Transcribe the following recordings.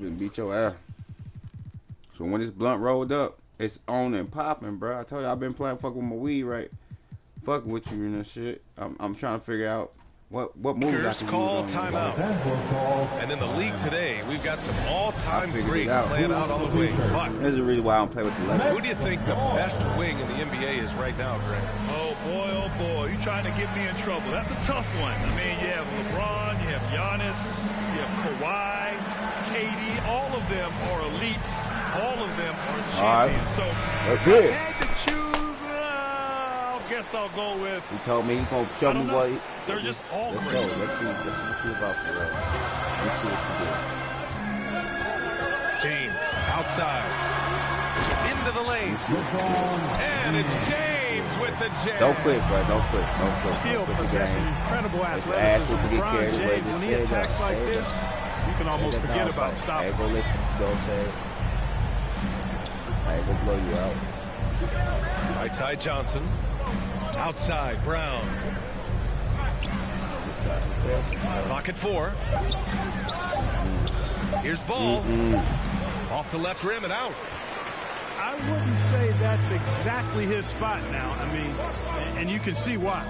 Just beat your ass. So when this blunt rolled up, it's on and popping, bro. I told you I've been playing fucking with my weed, right? Fucking with you and this shit. I'm trying to figure out what moves I can call use timeout. And in the league today, we've got some all-time greats playing out on the wing. But this is the reason why I don't play with the left. Who do you think the best wing in the NBA is right now, Grant? Oh boy, you're trying to get me in trouble. That's a tough one. I mean, you have LeBron, you have Giannis, you have Kawhi, KD. All of them are elite. All of them are champions. So that's good. I had to choose. I guess I'll go with. He told me he's gonna show me what. They're just all Let's great. go. Let's see what you're about for real. Let's see what you do. James outside into the lane, and it's James with the jam. Don't quit, bro. Don't quit. Still possessing incredible athleticism. LeBron James, when he attacks like this, you can almost forget about stopping. I ain't gonna let you go, say. I ain't gonna blow you out. Right side Johnson. Outside Brown. Clock at 4. Here's Ball. Off the left rim and out. I wouldn't say that's exactly his spot now. I mean, and you can see why.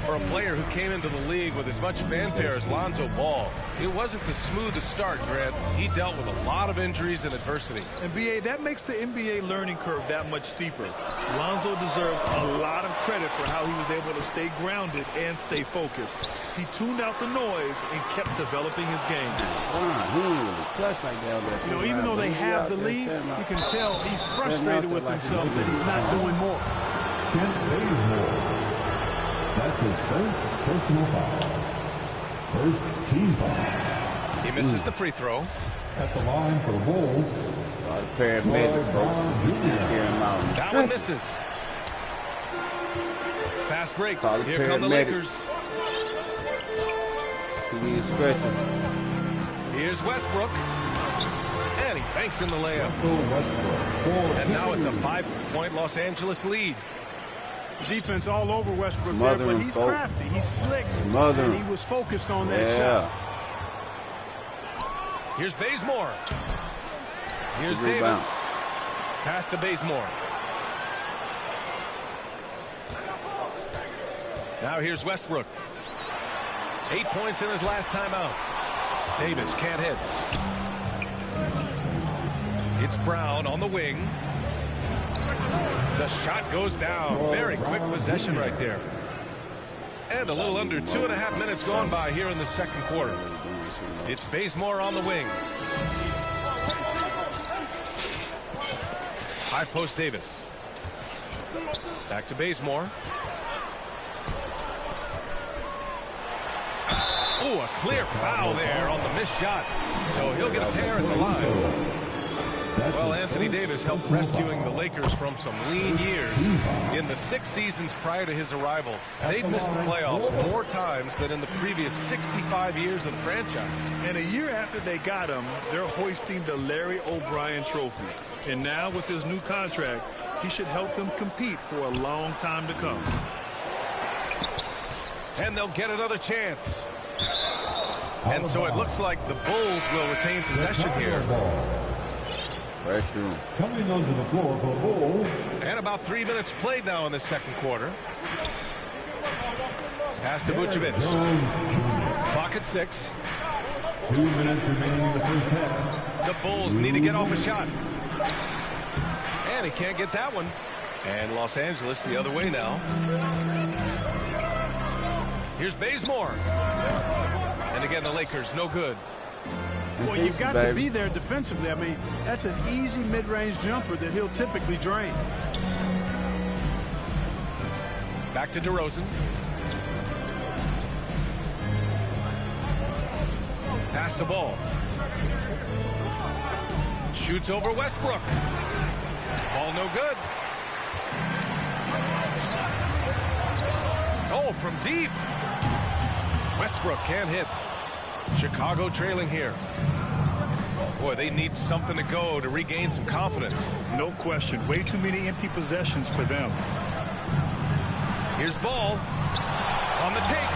For a player who came into the league with as much fanfare as Lonzo Ball, it wasn't the smoothest start, Grant. He dealt with a lot of injuries and adversity. And BA, that makes the NBA learning curve that much steeper. Lonzo deserves a lot of credit for how he was able to stay grounded and stay focused. He tuned out the noise and kept developing his game. You know, even though they have the lead, you can tell he's frustrated with himself that he's not doing more. Kent Bazemore. That's his first personal foul. First team foul. He misses the free throw. At the line for the Bulls. Paramedics, folks. That one misses. Fast break. Here come the Lakers. He needs stretching. Here's Westbrook. And he banks in the layup. And now it's a 5-point Los Angeles lead. Defense all over Westbrook there, but he's crafty. He's slick. And he was focused on that shot. Here's Bazemore. Here's Davis. Pass to Bazemore. Now here's Westbrook. 8 points in his last timeout. Davis can't hit. It's Brown on the wing. The shot goes down. Very quick possession right there. And a little under 2.5 minutes gone by here in the second quarter. It's Bazemore on the wing. High post Davis. Back to Bazemore. Oh, a clear foul there on the missed shot. So he'll get a pair at the line. Well, Anthony Davis helped rescuing the Lakers from some lean years. In the 6 seasons prior to his arrival, they've missed the playoffs more times than in the previous 65 years of the franchise. And a year after they got him, they're hoisting the Larry O'Brien Trophy. And now with his new contract, he should help them compete for a long time to come. And they'll get another chance. And so it looks like the Bulls will retain possession here. Pressure. Coming onto the floor for the Bulls. And about 3 minutes played now in the second quarter. Pass to Vucevic. Clock at 6. 2 minutes remaining in the first half. The Bulls need to get off a shot. And he can't get that one. And Los Angeles the other way now. Here's Bazemore. And again, the Lakers, no good. Well, you've got to be there defensively. I mean, that's an easy mid-range jumper that he'll typically drain. Back to DeRozan. Pass the ball. Shoots over Westbrook. Ball no good. Oh, from deep. Westbrook can't hit. Chicago trailing here. Boy, they need something to go to regain some confidence. No question. Way too many empty possessions for them. Here's Ball on the take.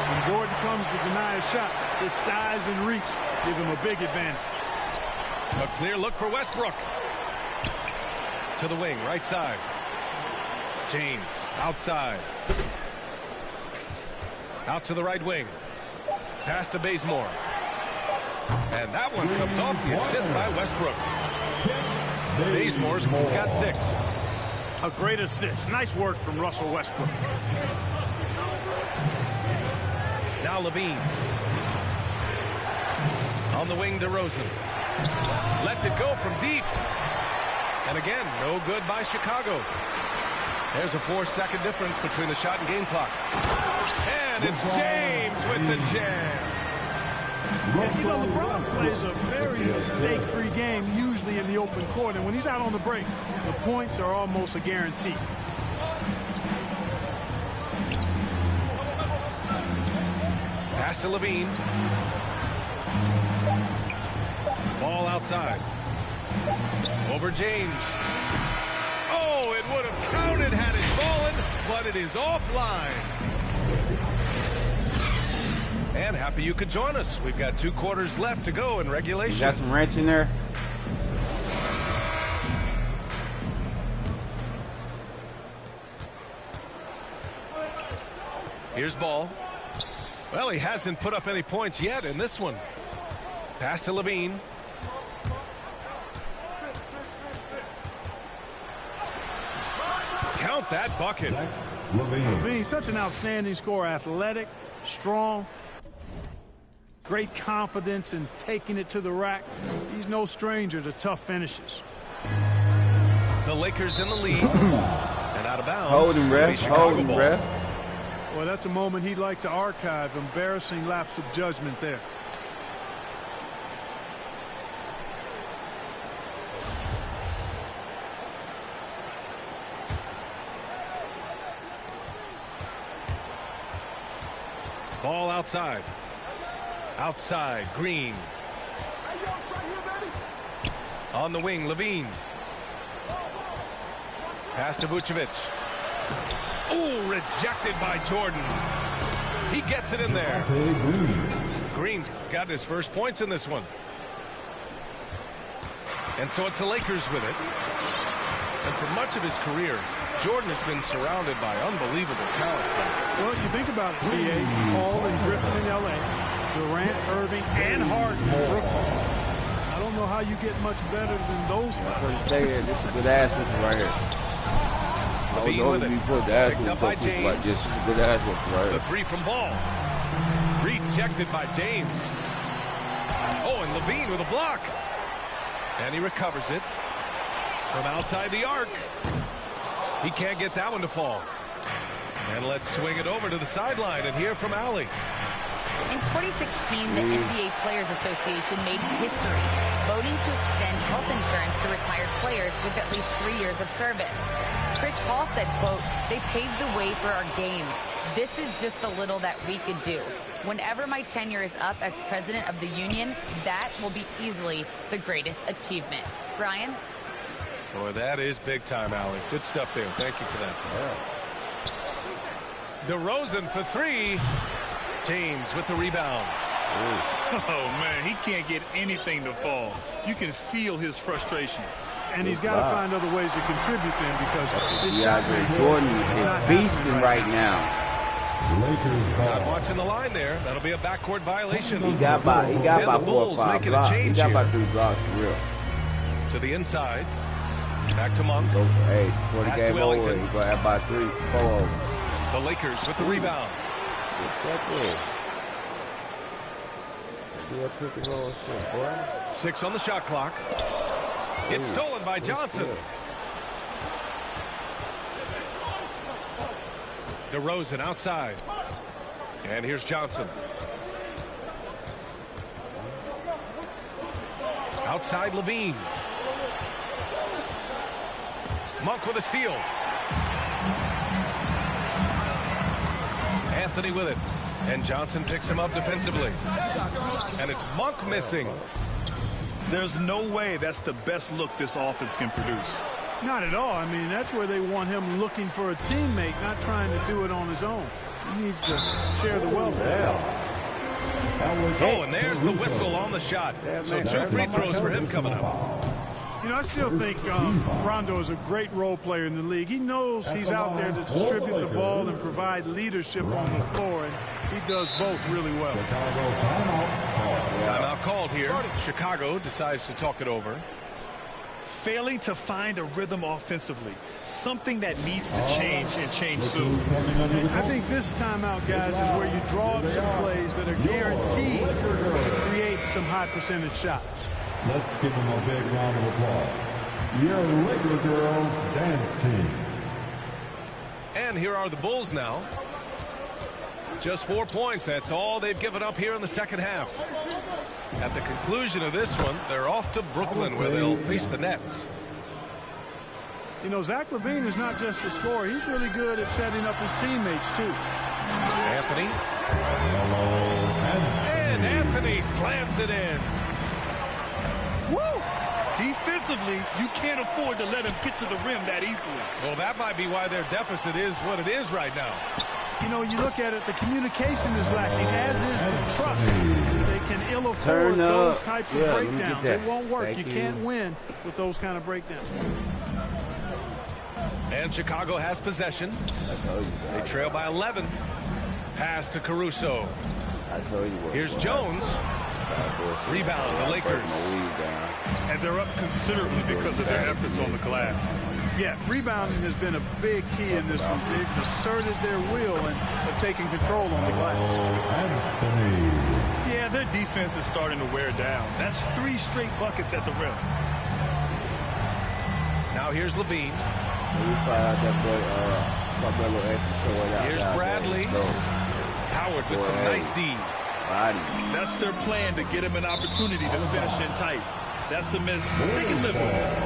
When Jordan comes to deny a shot, his size and reach give him a big advantage. A clear look for Westbrook. To the wing, right side. James, outside. Out to the right wing. Pass to Bazemore. And that one comes off the assist by Westbrook. Bazemore's got 6. A great assist. Nice work from Russell Westbrook. Now Levine. On the wing, DeRozan. Lets it go from deep. And again, no good by Chicago. There's a 4-second difference between the shot and game clock. And it's James with the jam. And, you know, LeBron plays a very mistake-free game, usually in the open court. And when he's out on the break, the points are almost a guarantee. Pass to Levine. Ball outside. Over James. Oh, it would have counted had it fallen, but it is offline. And happy you could join us. We've got 2 quarters left to go in regulation. You got some wrench in there? Here's Ball. Well, he hasn't put up any points yet in this one. Pass to Levine. Count that bucket. Levine, such an outstanding scorer, athletic, strong, great confidence in taking it to the rack. He's no stranger to tough finishes. The Lakers in the lead. And out of bounds. Hold him, ref. Hold him, ref. Well, that's a moment he'd like to archive. Embarrassing lapse of judgment there. Ball outside. Outside, Green. On the wing, Levine. Pass to Vucevic. Oh, rejected by Jordan. He gets it in there. Green's got his first points in this one. And so it's the Lakers with it. And for much of his career, Jordan has been surrounded by unbelievable talent. Well, you think about it, B.A. Paul and Griffin in L.A., Durant, Irving, and Harden in Brooklyn. I don't know how you get much better than those five. This is good ass right here. Levine with it. Picked up by James. Like this. Good ass right The 3 from Ball. Rejected by James. Oh, and Levine with a block. And he recovers it from outside the arc. He can't get that one to fall. And let's swing it over to the sideline and hear from Allie. In 2016, the NBA Players Association made history, voting to extend health insurance to retired players with at least 3 years of service. Chris Paul said, quote, "They paved the way for our game. This is just the little that we could do. Whenever my tenure is up as president of the union, that will be easily the greatest achievement." Brian? Boy, that is big time, Allie. Good stuff there. Thank you for that. DeRozan for 3. James with the rebound. Oh, man, he can't get anything to fall. You can feel his frustration. And he's got to find other ways to contribute then because his shot Jordan is beasting right now. Not watching the line there. That'll be a backcourt violation. He got about 4 or 5 making blocks. a change He got here. about 3 blocks for real. To the inside. Back to Monk. Hey, before the Pass to game over, Ellington. he's going to have about 3, 4. The Lakers with the rebound. Do a pick and roll shit, boy. 6 on the shot clock. It's stolen by Johnson. DeRozan outside. And here's Johnson. Outside Levine. Monk with a steal. Anthony with it. And Johnson picks him up defensively. And it's Monk missing. There's no way that's the best look this offense can produce. Not at all. I mean, that's where they want him looking for a teammate, not trying to do it on his own. He needs to share the wealth. Oh, and there's the whistle on the shot. So 2 free throws for him coming up. You know, I still think Rondo is a great role player in the league. He knows he's out there to distribute the ball and provide leadership on the floor, and he does both really well. Timeout called here. Chicago decides to talk it over. Failing to find a rhythm offensively. Something that needs to change and change soon. I think this timeout, guys, is where you draw up some plays that are guaranteed to create some high percentage shots. Let's give them a big round of applause. Your Laker girls dance team. And here are the Bulls now. Just 4 points. That's all they've given up here in the second half. At the conclusion of this one, they're off to Brooklyn where they'll face the Nets. You know, Zach LaVine is not just a scorer. He's really good at setting up his teammates, too. Anthony. And Anthony slams it in. Woo! Defensively, you can't afford to let him get to the rim that easily. Well, that might be why their deficit is what it is right now. You know, you look at it, the communication is lacking, as is the trust. They can ill afford those types of breakdowns. It won't work. You can't win with those kind of breakdowns. And Chicago has possession. They trail by 11. Pass to Caruso. Here's Jones. Rebound, the Lakers. And they're up considerably because of their efforts on the glass. Yeah, rebounding has been a big key in this one. They've asserted their will and have taken control on the glass. Yeah, their defense is starting to wear down. That's 3 straight buckets at the rim. Now here's LaVine. Here's Bradley. Howard with some nice D. That's their plan, to get him an opportunity to finish in tight. That's a miss. They can live with it.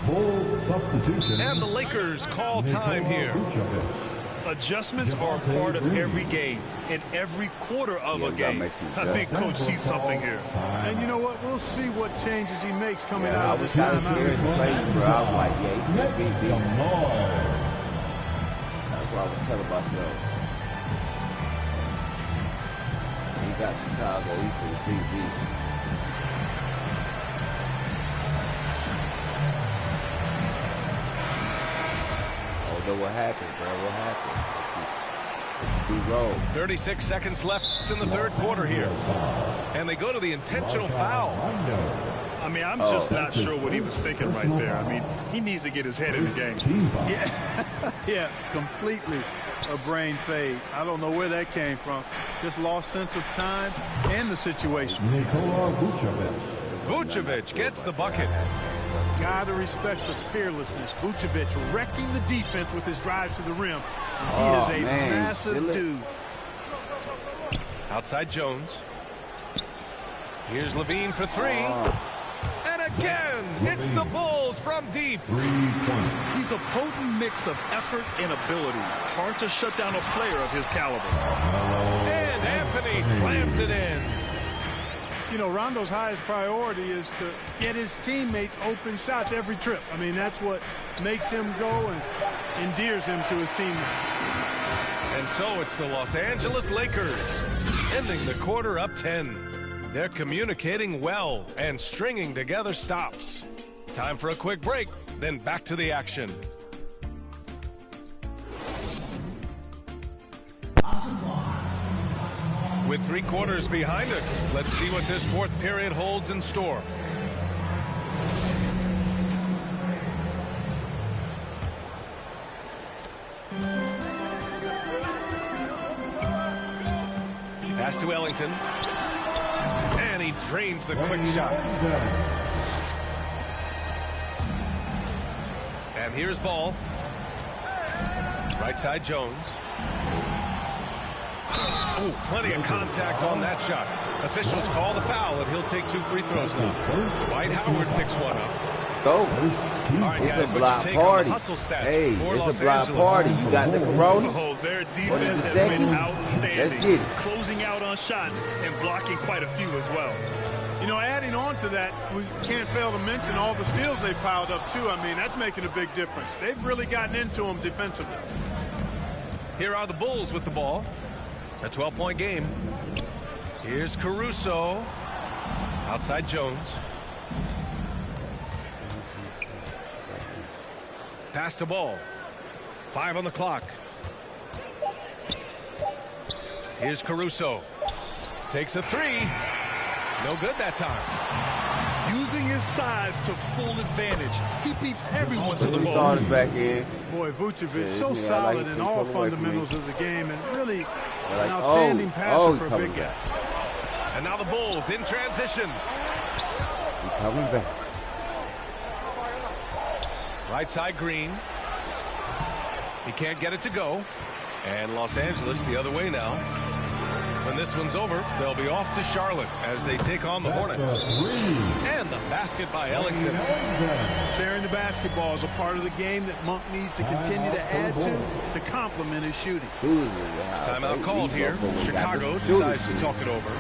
Bulls substitution. And the Lakers call time here. Adjustments are a part of every game, in every quarter of a game. I think Coach sees something here. And you know what? We'll see what changes he makes coming out of this timeout. That's what I was telling myself. He got Chicago equal to BB. What happened, bro? What happened? We roll. 36 seconds left in the third quarter here. And they go to the intentional foul. I mean, I'm just not sure what he was thinking right there. I mean, he needs to get his head in the game. Yeah, completely a brain fade. I don't know where that came from. Just lost sense of time and the situation. Nikola Vucevic gets the bucket. Gotta respect the fearlessness. Vucevic wrecking the defense with his drives to the rim. He is a massive dude. Outside Jones. Here's LaVine for 3. And again, it's the Bulls from deep. 3 points. He's a potent mix of effort and ability. Hard to shut down a player of his caliber. And Anthony slams it in. You know, Rondo's highest priority is to get his teammates open shots every trip. I mean, that's what makes him go and endears him to his teammates. And so it's the Los Angeles Lakers ending the quarter up 10. They're communicating well and stringing together stops. Time for a quick break, then back to the action. With 3 quarters behind us, let's see what this fourth period holds in store. Pass to Ellington. And he drains the quick shot. And here's Ball. Right side Jones. Oh, plenty of contact on that shot. Officials call the foul, and he'll take 2 free throws now. Dwight Howard picks one up. Go. All right, It's guys, a block party. Hey, it's a block party. You got the Corona. Oh, their defense has been outstanding. Let's get it. Closing out on shots and blocking quite a few as well. You know, adding on to that, we can't fail to mention all the steals they piled up, too. I mean, that's making a big difference. They've really gotten into them defensively. Here are the Bulls with the ball. A 12-point game. Here's Caruso. Outside Jones. Pass the ball. 5 on the clock. Here's Caruso. Takes a 3. No good that time. Using his size to full advantage. He beats everyone to the ball. Starters back in. Boy, Vucevic, Yeah, so yeah, solid like in all take away from fundamentals me. of the game, and really Like, an outstanding passer for a coming big guy. back. And now the Bulls in transition. He coming back. Right side Green. He can't get it to go. And Los Angeles the other way now. When this one's over, they'll be off to Charlotte as they take on the Hornets. And the basket by Ellington. Sharing the basketball is a part of the game that Monk needs to continue to add to complement his shooting. Timeout called here. Chicago decides to talk it over.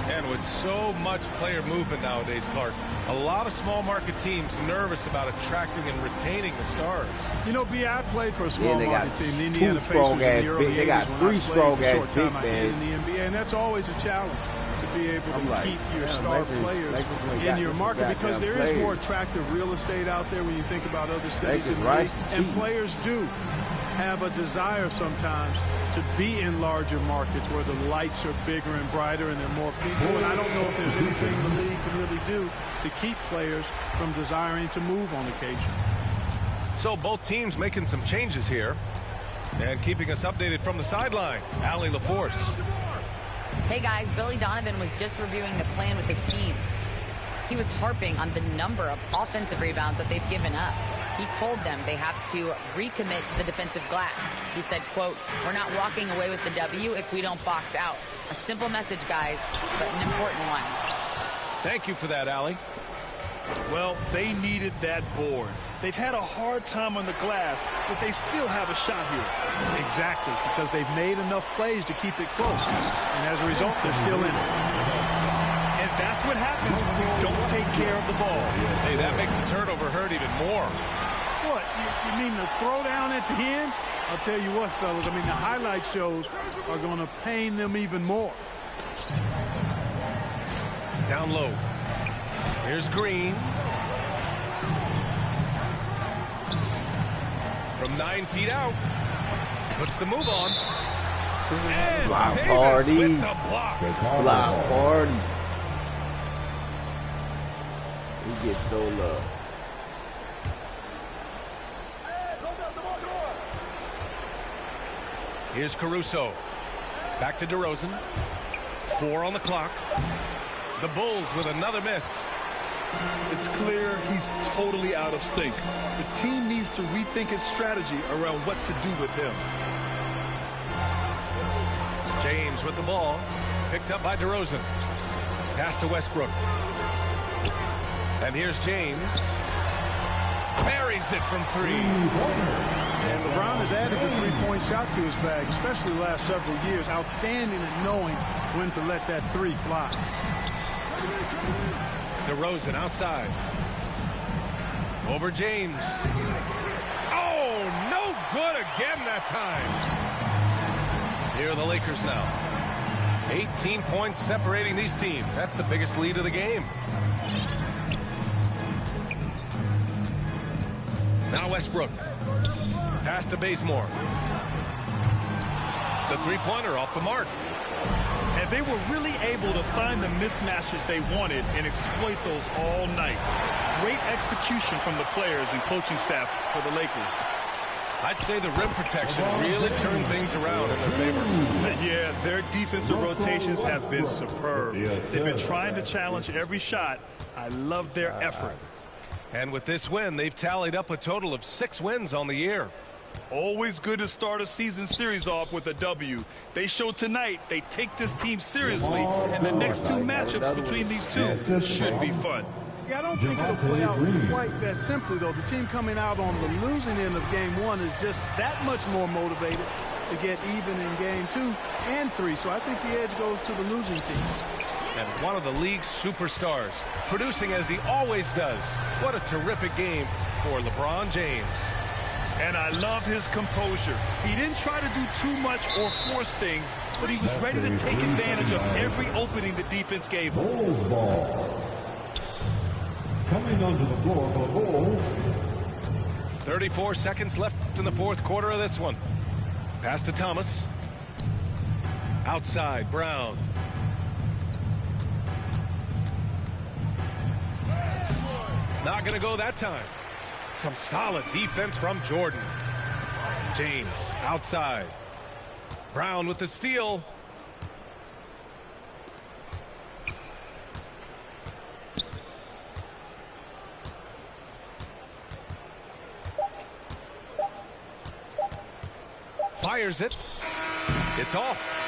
And with so much player movement nowadays, Clark, a lot of small market teams nervous about attracting and retaining the stars. You know, B, I played for a small they got market team, the two Indiana Pacers in strong-ass the early big- they 80s got when I three played the strong-ass short time big I did in men. the NBA, and that's always a challenge to be able to I'm like, keep your yeah, star Lakers players got in your some market because goddamn there is more players. attractive real estate out there when you think about other cities Lakers in the right league, and cheap. players do have a desire sometimes to be in larger markets where the lights are bigger and brighter and there are more people, and I don't know if there's anything the league can really do to keep players from desiring to move on occasion. So both teams making some changes here. And keeping us updated from the sideline, Allie LaForce. Hey guys, Billy Donovan was just reviewing the plan with his team. He was harping on the number of offensive rebounds that they've given up. He told them they have to recommit to the defensive glass. He said, quote, "We're not walking away with the W if we don't box out." A simple message, guys, but an important one. Thank you for that, Allie. Well, they needed that board. They've had a hard time on the glass, but they still have a shot here. Exactly, because they've made enough plays to keep it close. And as a result, they're still in it. And that's what happens when you don't take care of the ball. Hey, that makes the turnover hurt even more. What, you mean the throwdown at the end? I'll tell you what, fellas, I mean, the highlight shows are going to pain them even more. Down low. Here's Green. From 9 feet out. Puts the move on. And Block Davis party. with the block. Block party. He gets so loved. Here's Caruso. Back to DeRozan. 4 on the clock. The Bulls with another miss. It's clear he's totally out of sync. The team needs to rethink its strategy around what to do with him. James with the ball. Picked up by DeRozan. Pass to Westbrook. And here's James. Buries it from 3. And LeBron has added the three-point shot to his bag, especially the last several years. Outstanding at knowing when to let that three fly. DeRozan outside. Over James. Oh, no good again that time. Here are the Lakers now. 18 points separating these teams. That's the biggest lead of the game. Now Westbrook. Pass to Bazemore. The three-pointer off the mark. And they were really able to find the mismatches they wanted and exploit those all night. Great execution from the players and coaching staff for the Lakers. I'd say the rim protection really turned things around in their favor. Yeah, their defensive rotations have been superb. They've been trying to challenge every shot. I love their effort. And with this win, they've tallied up a total of 6 wins on the year. Always good to start a season series off with a W. They showed tonight they take this team seriously, and the next 2 matchups between these two should be fun. Yeah, I don't think it'll play out quite that simply, though. The team coming out on the losing end of game 1 is just that much more motivated to get even in game 2 and 3. So I think the edge goes to the losing team. And one of the league's superstars, producing as he always does. What a terrific game for LeBron James. And I love his composure. He didn't try to do too much or force things, but he was ready to take advantage of every opening the defense gave him. Bulls ball. Coming onto the floor for the Bulls. 34 seconds left in the fourth quarter of this one. Pass to Thomas. Outside, Brown. Not going to go that time. Some solid defense from Jordan. James outside. Brown with the steal. Fires it. It's off.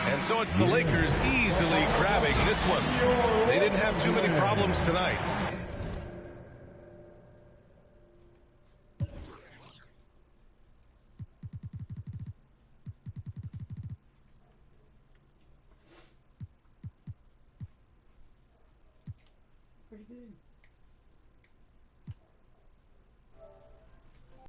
And so it's the Lakers easily grabbing this one. They didn't have too many problems tonight. Pretty good.